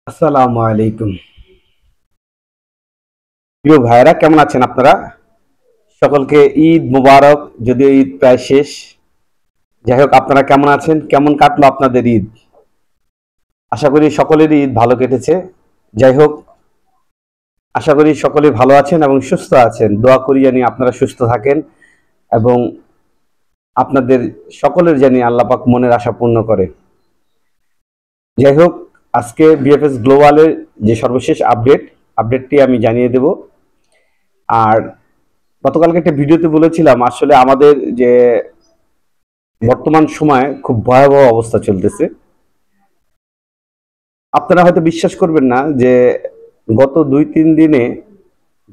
আসসালামু আলাইকুম। প্রিয় ভাইরা, কেমন আছেন আপনারা? সকলকে ঈদ মুবারক। যদিও ঈদ প্রায় শেষ, যাই হোক আপনারা কেমন আছেন? কেমন কাটলো আপনাদের ঈদ? আশা করি সকলেরই ঈদ ভালো কেটেছে। যাই হোক, আশা করি সকলে ভালো আছেন এবং সুস্থ আছেন। দোয়া করি জানি আপনারা সুস্থ থাকেন এবং আপনাদের সকলের জানি আল্লাহ পাক মনের আশা পূর্ণ করে। যাই হোক, আজকে বিএফএস গ্লোবালের যে সর্বশেষ আপডেটটি আমি জানিয়ে দেব। আর গতকালকে একটা ভিডিওতে বলেছিলাম আসলে আমাদের যে বর্তমান সময়ে খুব ভয়াবহ অবস্থা চলতেছে। আপনারা হয়তো বিশ্বাস করবেন না যে গত 2-3 দিনে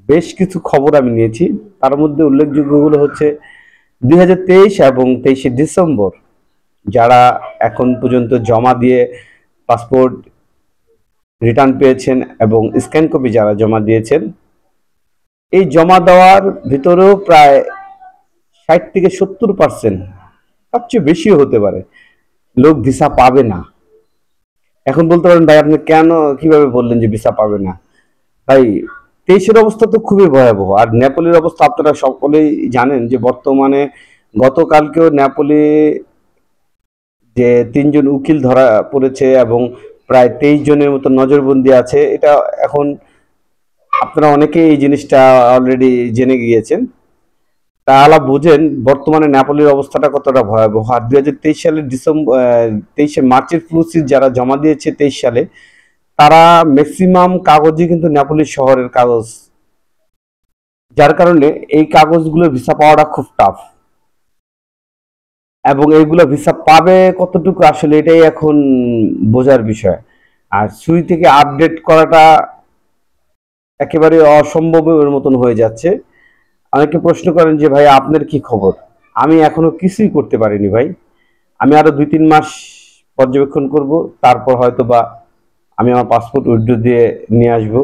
বেশ কিছু খবর আমি নিয়েছি। তার মধ্যে উল্লেখযোগ্যগুলো হচ্ছে 2023 এবং 23শে ডিসেম্বর যারা এখন পর্যন্ত জমা দিয়ে পাসপোর্ট রিটার্ন পেয়েছেন এবং স্ক্যান কপি যারা জমা দিয়েছেন, এই জমা দেওয়ার ভিতরেও প্রায় 60-70%, তার চেয়ে বেশিও হতে পারে, লোক ভিসা পাবে না। এখন বলতে পারেন ভাই আপনি কেন কিভাবে বললেন যে ভিসা পাবে না? ভাই, 23-এর অবস্থা তো খুবই ভয়াবহ। আর নেপালের অবস্থা আপনারা সকলেই জানেন যে বর্তমানে গতকালকেও নেপালে যে 3জন উকিল ধরা পড়েছে এবং প্রায় 23 জনের মতো নজরবন্দি আছে। এটা এখন আপনারা অনেকেই এই জিনিসটা অলরেডি জেনে গিয়েছেন। তাহলে বুঝেন বর্তমানে নেপালের অবস্থাটা কতটা ভয়াবহ। আর 2023 সালের 23শে মার্চের ফ্লুসিড যারা জমা দিয়েছে 23 সালে, তারা ম্যাক্সিমাম কাগজই কিন্তু নেপালি শহরের কাগজ, যার কারণে এই কাগজগুলো ভিসা পাওয়াটা খুব টাফ। এবং এইগুলো ভিসা পাবে কতটুকু আসলে এটাই এখন বোঝার বিষয়। আর সুই থেকে আপডেট করাটা একেবারে অসম্ভবের মতন হয়ে যাচ্ছে। অনেকে প্রশ্ন করেন যে ভাই আপনার কি খবর? আমি এখনো কিছুই করতে পারিনি ভাই। আমি আরো 2-3 মাস পর্যবেক্ষণ করব, তারপর হয়তো বা আমি আমার পাসপোর্ট উইথড্র দিয়ে নিয়ে আসব।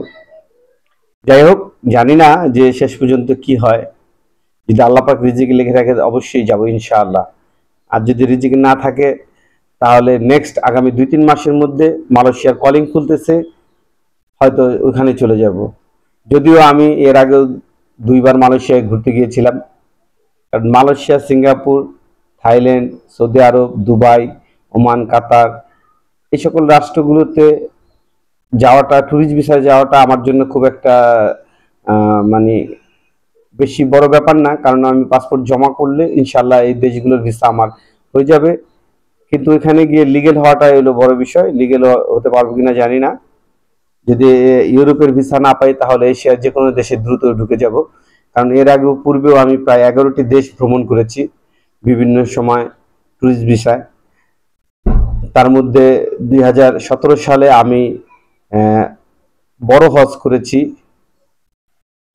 যাই হোক, জানি না যে শেষ পর্যন্ত কি হয়। যদি আল্লাহ পাক রিজিকে লিখে রাখে অবশ্যই যাব ইনশাআল্লাহ। আর যদি রিজিকে না থাকে তাহলে নেক্সট আগামী 2-3 মাসের মধ্যে মালয়েশিয়ার কলিং খুলতেছে, হয়তো ওখানে চলে যাব। যদিও আমি এর আগেও 2বার মালয়েশিয়ায় ঘুরতে গিয়েছিলাম। কারণ মালয়েশিয়া, সিঙ্গাপুর, থাইল্যান্ড, সৌদি আরব, দুবাই, ওমান, কাতার, এই সকল রাষ্ট্রগুলোতে যাওয়াটা, ট্যুরিস্ট ভিসায় যাওয়াটা আমার জন্য খুব একটা মানে বেশি বড় ব্যাপার না। কারণ আমি পাসপোর্ট জমা করলে ইনশাল্লাহ এই দেশগুলোর ভিসা আমার হয়ে যাবে। কিন্তু এখানে গিয়ে লিগেল হওয়াটাই হলো বড় বিষয়। লিগেল হতে পারবো কিনা জানি না। যদি ইউরোপের ভিসা না পাই তাহলে এশিয়ার যে কোনো দেশে দ্রুত ঢুকে যাব। কারণ এর আগেও পূর্বেও আমি প্রায় 11টি দেশ ভ্রমণ করেছি বিভিন্ন সময় ট্যুরিস্ট ভিসায়। তার মধ্যে 2017 সালে আমি বড় হজ করেছি।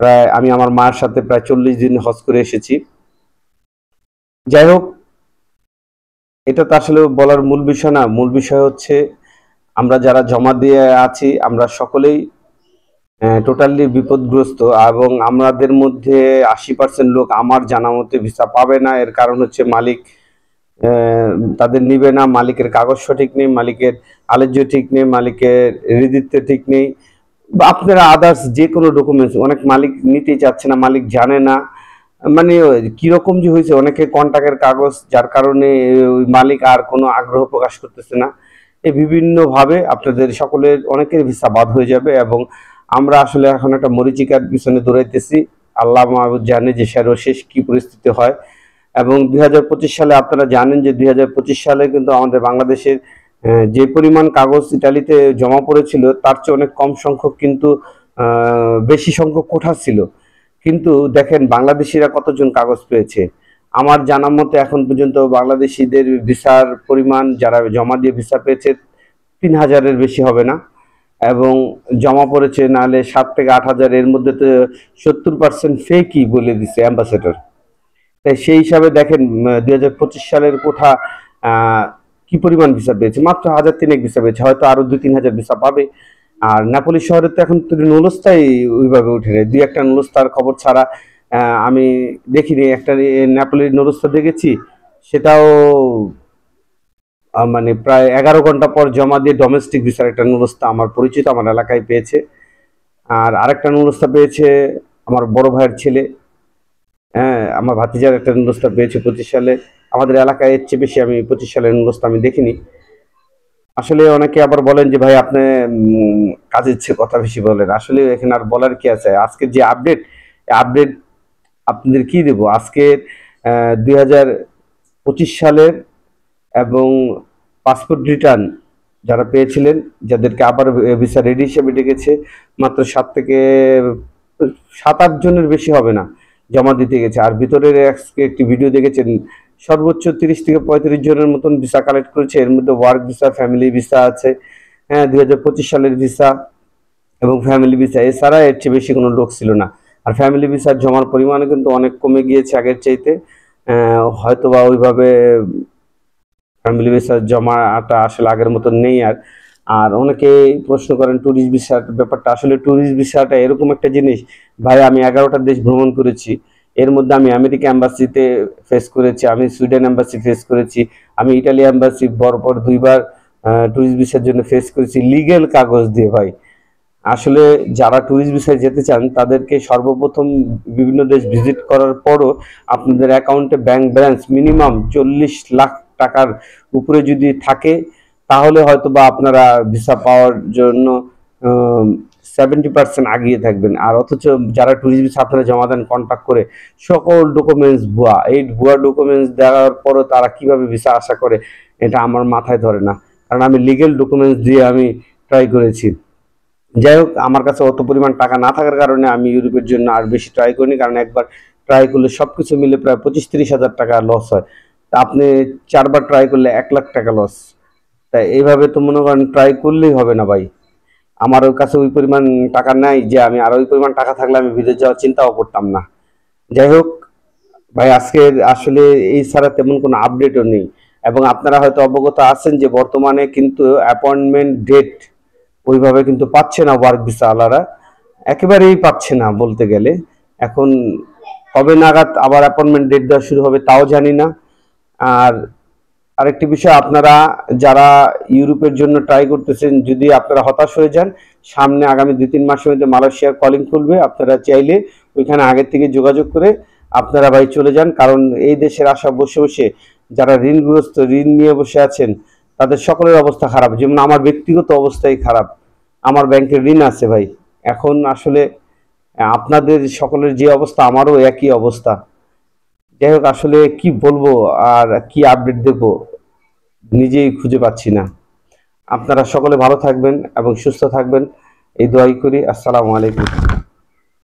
প্রায় আমি আমার মায়ের সাথে প্রায় 40 দিন হজ করে এসেছি। যাই হোক, এটা তো আসলে বলার মূল বিষয় না। মূল বিষয় হচ্ছে আমরা যারা জমা দিয়ে আছি আমরা সকলেই টোটালি বিপদগ্রস্ত এবং আমাদের মধ্যে 80% লোক আমার জানা মতে ভিসা পাবে না। এর কারণ হচ্ছে মালিক তাদের নিবে না, মালিকের কাগজ সঠিক নেই, মালিকের আলেজ্য ঠিক নেই, মালিকের হৃদিত্ব ঠিক নেই, বা আপনারা আদার্স যে কোনো ডকুমেন্টস অনেক মালিক নিতেই চাচ্ছে না, মালিক জানে না। মানে কিরকম যে হয়েছে, অনেকে কন্ট্রাক্টের কাগজ, যার কারণে ওই মালিক আর কোনো আগ্রহ প্রকাশ করতেছে না। এই বিভিন্নভাবে আপনাদের সকলের অনেকের ভিসা বাদ হয়ে যাবে এবং আমরা আসলে এখন একটা মরীচিকার পিছনে দৌড়াইতেছি। আল্লাহ মাহবুদ জানে যে সর্বশেষ কি পরিস্থিতি হয়। এবং 2025 সালে আপনারা জানেন যে 2025 সালে কিন্তু আমাদের বাংলাদেশের যে পরিমাণ কাগজ ইটালিতে জমা পড়েছিল তার চেয়ে অনেক কম সংখ্যক কিন্তু বেশি সংখ্যক কোঠা ছিল। কিন্তু দেখেন বাংলাদেশিরা কতজন কাগজ পেয়েছে। আমার জানা মতে এখন পর্যন্ত বাংলাদেশিদের ভিসার পরিমাণ যারা জমা দিয়ে ভিসা পেয়েছে 3,000-এর বেশি হবে না। এবং জমা পড়েছে নাহলে 7 থেকে 8 হাজার, এর মধ্যে তো 70% ফেকই বলে দিচ্ছে অ্যাম্বাসেডর। তাই সেই হিসাবে দেখেন 2025 সালের কোঠা কি পরিমাণ ভিসা পেয়েছে, মাত্র 1,000-3 ভিসা পেয়েছে, হয়তো আরো 2-3 হাজার ভিসা পাবে। আর নেপালি শহরে তো এখন তো নুলস্তাই ওইভাবে উঠে নেই, 2-একটা নুলস্তার খবর ছাড়া আমি দেখিনি। একটা নেপালি নুলস্তা দেখেছি, সেটাও মানে প্রায় 11 ঘন্টা পর জমা দিয়ে ডোমেস্টিক ভিসার একটা নুরস্তা আমার পরিচিত আমার এলাকায় পেয়েছে। আর আরেকটা নুরস্তা পেয়েছে আমার বড় ভাইয়ের ছেলে। হ্যাঁ, আমার ভাতিজার একটা নুরস্তা পেয়েছে 25 সালে। আমাদের এলাকায় এর চেয়ে বেশি আমি 25 সালের নুরস্তা আমি দেখিনি। আসলে অনেকে আবার বলেন যে ভাই আপনি কাজের চেয়ে কথা বেশি বলেন। আসলে এখানে আর বলার কি আছে? আজকের যে আপডেট, আপডেট আপনাদের কি দেব? আজকের 2025 সালের এবং পাসপোর্ট রিটার্ন যারা পেয়েছিলেন, যাদেরকে আবার ভিসা রেডি হিসেবে ডেকেছে, মাত্র 7 থেকে 8 জনের বেশি হবে না জমা দিতে গেছে। আর ভিতরের আজকে একটি ভিডিও দেখেছেন, সর্বোচ্চ 30 থেকে 35 জনের মতন ভিসা কালেক্ট করেছে। এর মধ্যে ওয়ার্ক ভিসা, ফ্যামিলি ভিসা আছে। হ্যাঁ, 2025 সালের ভিসা এবং ফ্যামিলি ভিসা, এছাড়া এর চেয়ে বেশি কোনো লোক ছিল না। আর ফ্যামিলি ভিসার জমার পরিমাণও কিন্তু অনেক কমে গিয়েছে আগের চাইতে। হয়তোবা ওইভাবে ফ্যামিলি ভিসার জমাটা আসলে আগের মতন নেই আর। আর অনেকেই প্রশ্ন করেন ট্যুরিস্ট ভিসার ব্যাপারটা। আসলে ট্যুরিস্ট ভিসাটা এরকম একটা জিনিস, ভাই আমি 11টা দেশ ভ্রমণ করেছি। এর মধ্যে আমি আমেরিকা এম্বাসিতে ফেস করেছি, আমি সুইডেন এম্বাসি ফেস করেছি, আমি ইটালি এম্বাসি পরপর 2বার ট্যুরিস্ট ভিসার জন্য ফেস করেছি লিগেল কাগজ দিয়ে ভাই। আসলে যারা ট্যুরিস্ট ভিসায় যেতে চান তাদেরকে সর্বপ্রথম বিভিন্ন দেশ ভিজিট করার পরও আপনাদের অ্যাকাউন্টে ব্যাংক ব্যালেন্স মিনিমাম 40 লাখ টাকার উপরে যদি থাকে, তাহলে হয়তো বা আপনারা ভিসা পাওয়ার জন্য 70% আগিয়ে থাকবেন। আর অথচ যারা ট্যুরিস্ট ভিসা আপনারা জমা দেন কন্ট্যাক্ট করে, সকল ডকুমেন্টস ভুয়া। এই ভুয়া ডকুমেন্টস দেওয়ার পরও তারা কিভাবে ভিসা আশা করে, এটা আমার মাথায় ধরে না। কারণ আমি লিগেল ডকুমেন্টস দিয়ে আমি ট্রাই করেছি। যাই হোক, আমার কাছে অত পরিমাণ টাকা না থাকার কারণে আমি ইউরোপের জন্য আর বেশি ট্রাই করিনি। কারণ একবার ট্রাই করলে সবকিছু মিলে প্রায় 25-30 হাজার টাকা লস হয়। তা আপনি 4বার ট্রাই করলে 1 লাখ টাকা লস। তাই এইভাবে তো মনে করেন ট্রাই করলেই হবে না ভাই। আমার ওর কাছে ওই পরিমাণ টাকা নাই যে আমি আর ওই পরিমাণ টাকা থাকলে আমি বিদেশ যাওয়ার চিন্তাও করতাম না। যাই হোক ভাই, আজকে আসলে এই ছাড়া তেমন কোনো আপডেটও নেই। এবং আপনারা হয়তো অবগত আছেন যে বর্তমানে কিন্তু অ্যাপয়েন্টমেন্ট ডেট ওইভাবে কিন্তু পাচ্ছে না ওয়ার্ক ভিসা আলারা, একেবারেই পাচ্ছে না বলতে গেলে। এখন কবে নাগাদ আবার অ্যাপয়েন্টমেন্ট ডেট দেওয়া শুরু হবে তাও জানি না। আর আরেকটি বিষয়, আপনারা যারা ইউরোপের জন্য ট্রাই করতেছেন, যদি আপনারা হতাশ হয়ে যান, সামনে আগামী 2-3 মাসের মধ্যে মালয়েশিয়ার কলিং খুলবে। আপনারা চাইলে ওইখানে আগের থেকে যোগাযোগ করে আপনারা ভাই চলে যান। কারণ এই দেশের আশা বসে বসে যারা ঋণগ্রস্ত, ঋণ নিয়ে বসে আছেন, তাদের সকলের অবস্থা খারাপ। যেমন আমার ব্যক্তিগত অবস্থাই খারাপ, আমার ব্যাংকের ঋণ আছে ভাই। এখন আসলে আপনাদের সকলের যে অবস্থা, আমারও একই অবস্থা। যাই হোক, আসলে কি বলবো আর কি আপডেট দেবো নিজেই খুঁজে পাচ্ছি না। আপনারা সকলে ভালো থাকবেন এবং সুস্থ থাকবেন, এই দোয়াই করি। আসসালামু আলাইকুম।